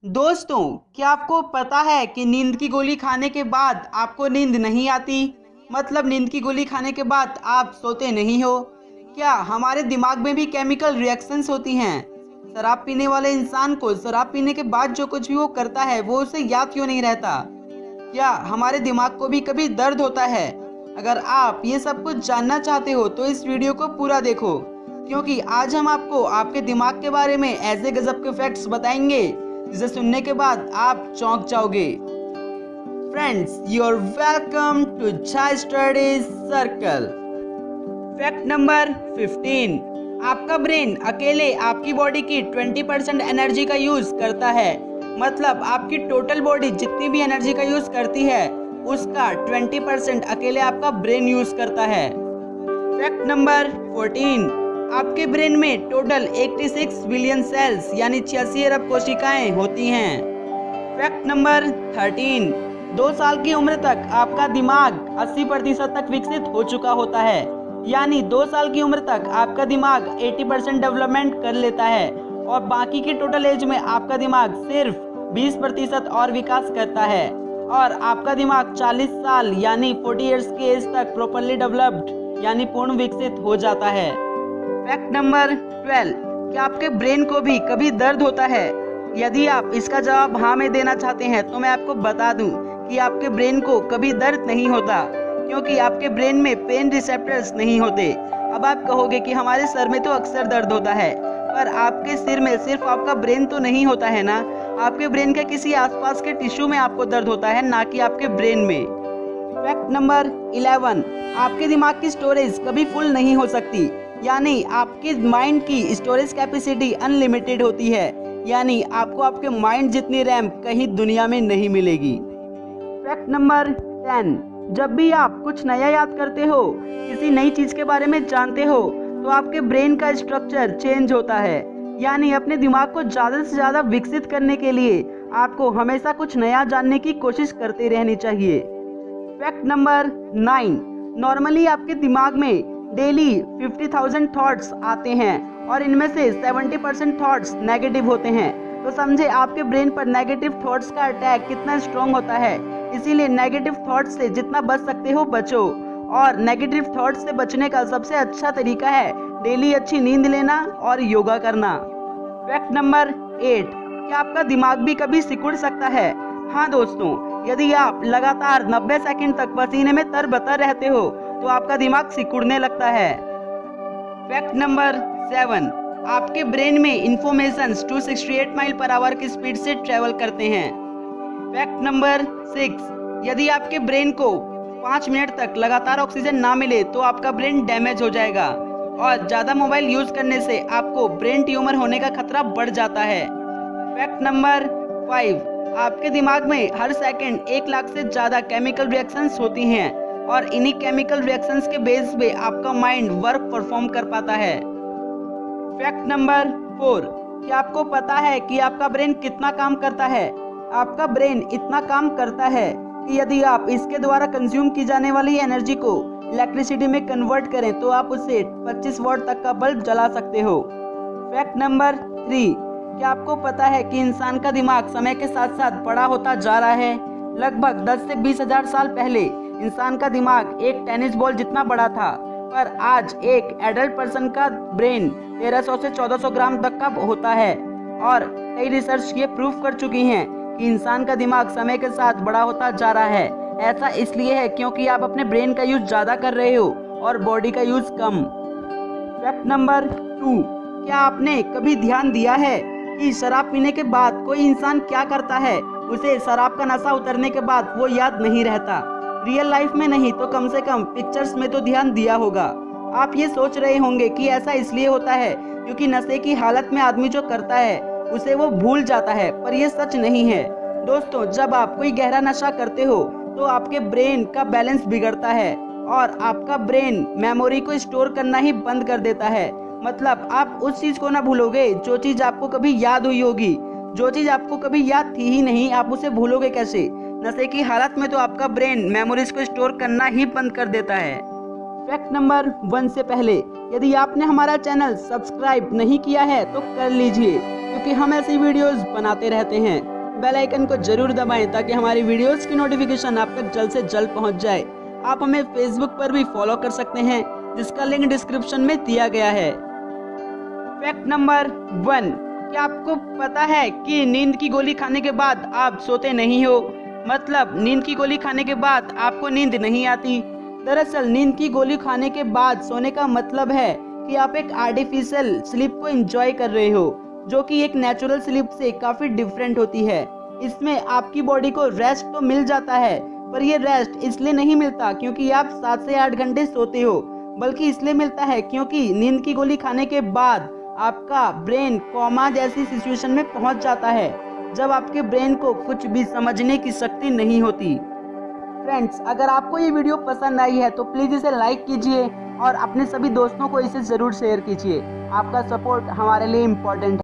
दोस्तों, क्या आपको पता है कि नींद की गोली खाने के बाद आपको नींद नहीं आती? मतलब नींद की गोली खाने के बाद आप सोते नहीं हो। क्या हमारे दिमाग में भी केमिकल रिएक्शंस होती हैं? शराब पीने वाले इंसान को शराब पीने के बाद जो कुछ भी वो करता है वो उसे याद क्यों नहीं रहता? क्या हमारे दिमाग को भी कभी दर्द होता है? अगर आप ये सब कुछ जानना चाहते हो तो इस वीडियो को पूरा देखो, क्योंकि आज हम आपको आपके दिमाग के बारे में ऐसे गजब के फैक्ट्स बताएंगे जिसे सुनने के बाद आप चौंक जाओगे। Friends, you are welcome to Chai studies circle. Fact number 15। आपका ब्रेन अकेले आपकी बॉडी की 20% एनर्जी का यूज करता है। मतलब आपकी टोटल बॉडी जितनी भी एनर्जी का यूज करती है उसका 20% अकेले आपका ब्रेन यूज करता है। Fact number 14। आपके ब्रेन में टोटल 86 बिलियन सेल्स यानी 86 अरब कोशिकाएं होती हैं। Fact number 13। 2 साल की उम्र तक आपका दिमाग 80% तक विकसित हो चुका होता है। यानी 2 साल की उम्र तक आपका दिमाग 80% डेवलपमेंट कर लेता है और बाकी की टोटल एज में आपका दिमाग सिर्फ 20% और विकास करता है और आपका दिमाग 40 साल यानी 40 इयर्स की एज तक प्रॉपर्ली डेवलप्ड यानी पूर्ण विकसित हो जाता है। Fact number 12। क्या आपके ब्रेन को भी कभी दर्द होता है? यदि आप इसका जवाब हाँ में देना चाहते हैं तो मैं आपको बता दूं कि आपके ब्रेन को कभी दर्द नहीं होता, क्योंकि आपके ब्रेन में पेन रिसेप्टर्स नहीं होते। अब आप कहोगे कि हमारे सर में तो अक्सर दर्द होता है, पर आपके सिर में सिर्फ आपका ब्रेन तो नहीं होता है ना, आपके ब्रेन के किसी आसपास के टिश्यू में आपको दर्द होता है, ना कि आपके ब्रेन में। Fact number 11। आपके दिमाग की स्टोरेज कभी फुल नहीं हो सकती, यानी आपके माइंड की स्टोरेज कैपेसिटी अनलिमिटेड होती है। यानी आपको आपके माइंड जितनी रैम कहीं दुनिया में नहीं मिलेगी। Fact number 10। जब भी आप कुछ नया याद करते हो, किसी नई चीज के बारे में जानते हो, तो आपके ब्रेन का स्ट्रक्चर चेंज होता है। यानी अपने दिमाग को ज्यादा से ज्यादा विकसित करने के लिए आपको हमेशा कुछ नया जानने की कोशिश करते रहनी चाहिए। Fact number 9। नॉर्मली आपके दिमाग में डेली 50,000 थॉट्स आते हैं और इनमें से 70% थॉट्स नेगेटिव होते हैं। तो समझे आपके ब्रेन पर नेगेटिव थॉट्स का अटैक कितना स्ट्रॉन्ग होता है। इसीलिए नेगेटिव थॉट्स से जितना बच सकते हो बचो, और नेगेटिव थॉट्स से बचने का सबसे अच्छा तरीका है डेली अच्छी नींद लेना और योगा करना। Fact number 8। क्या आपका दिमाग भी कभी सिकुड़ सकता है? हाँ दोस्तों, यदि आप लगातार 90 सेकंड तक पसीने में तरबतर रहते हो तो आपका दिमाग सिकुड़ने लगता है। Fact number 7। आपके ब्रेन में इंफॉर्मेशन 268 माइल पर आवर की स्पीड से ट्रेवल करते हैं। Fact number 6। यदि आपके ब्रेन को 5 मिनट तक लगातार ऑक्सीजन ना मिले तो आपका ब्रेन डैमेज हो जाएगा और ज्यादा मोबाइल यूज करने से आपको ब्रेन ट्यूमर होने का खतरा बढ़ जाता है। Fact number 5। आपके दिमाग में हर सेकंड 1 लाख से ज्यादा केमिकल रिएक्शंस होती हैं और इन्हीं केमिकल रिएक्शंस के बेस पे आपका माइंड वर्क परफॉर्म कर पाता है। Fact number 4। क्या आपको पता है कि आपका ब्रेन कितना काम करता है? आपका ब्रेन इतना काम करता है कि यदि आप इसके द्वारा कंज्यूम की जाने वाली एनर्जी को इलेक्ट्रिसिटी में कन्वर्ट करें तो आप उससे 25 वॉट तक का बल्ब जला सकते हो। Fact number 3। क्या आपको पता है कि इंसान का दिमाग समय के साथ साथ बड़ा होता जा रहा है? लगभग 10 से 20 हजार साल पहले इंसान का दिमाग एक टेनिस बॉल जितना बड़ा था, पर आज एक एडल्ट पर्सन का ब्रेन 1300 से 1400 ग्राम तक का होता है। और कई रिसर्च ये प्रूफ कर चुकी हैं कि इंसान का दिमाग समय के साथ बड़ा होता जा रहा है। ऐसा इसलिए है क्योंकि आप अपने ब्रेन का यूज ज्यादा कर रहे हो और बॉडी का यूज कम। Fact number 2। क्या आपने कभी ध्यान दिया है कि शराब पीने के बाद कोई इंसान क्या करता है? उसे शराब का नशा उतरने के बाद वो याद नहीं रहता। रियल लाइफ में नहीं तो कम से कम पिक्चर्स में तो ध्यान दिया होगा। आप ये सोच रहे होंगे कि ऐसा इसलिए होता है क्योंकि नशे की हालत में आदमी जो करता है उसे वो भूल जाता है, पर ये सच नहीं है। दोस्तों, जब आप कोई गहरा नशा करते हो तो आपके ब्रेन का बैलेंस बिगड़ता है और आपका ब्रेन मेमोरी को स्टोर करना ही बंद कर देता है। मतलब आप उस चीज को ना भूलोगे जो चीज आपको कभी याद हुई होगी। जो चीज आपको कभी याद थी ही नहीं, आप उसे भूलोगे कैसे? नशे की हालत में तो आपका ब्रेन मेमोरीज को स्टोर करना ही बंद कर देता है। फैक्ट नंबर 1 से पहले यदि आपने हमारा चैनल सब्सक्राइब नहीं किया है तो कर लीजिए, क्योंकि क्योंकि हम ऐसी वीडियोस बनाते रहते हैं। बेल आइकन को जरूर दबाएं ताकि हमारी वीडियोस की नोटिफिकेशन आप तक जल्द से जल्द पहुंच जाए। आप हमें फेसबुक पर भी फॉलो कर सकते हैं, जिसका लिंक डिस्क्रिप्शन में दिया गया है। फैक्ट नंबर 1, क्या आपको पता है कि नींद की गोली खाने के बाद आप सोते नहीं हो? मतलब नींद की गोली खाने के बाद आपको नींद नहीं आती। दरअसल नींद की गोली खाने के बाद सोने का मतलब है कि आप एक आर्टिफिशियल स्लीप को एंजॉय कर रहे हो, जो कि एक नेचुरल स्लीप से काफी डिफरेंट होती है। इसमें आपकी बॉडी को रेस्ट तो मिल जाता है, पर यह रेस्ट इसलिए नहीं मिलता क्योंकि आप 7 से 8 घंटे सोते हो, बल्कि इसलिए मिलता है क्योंकि नींद की गोली खाने के बाद आपका ब्रेन कोमा जैसी सिचुएशन में पहुंच जाता है, जब आपके ब्रेन को कुछ भी समझने की शक्ति नहीं होती। फ्रेंड्स, अगर आपको ये वीडियो पसंद आई है तो प्लीज़ इसे लाइक कीजिए और अपने सभी दोस्तों को इसे ज़रूर शेयर कीजिए। आपका सपोर्ट हमारे लिए इम्पोर्टेंट है।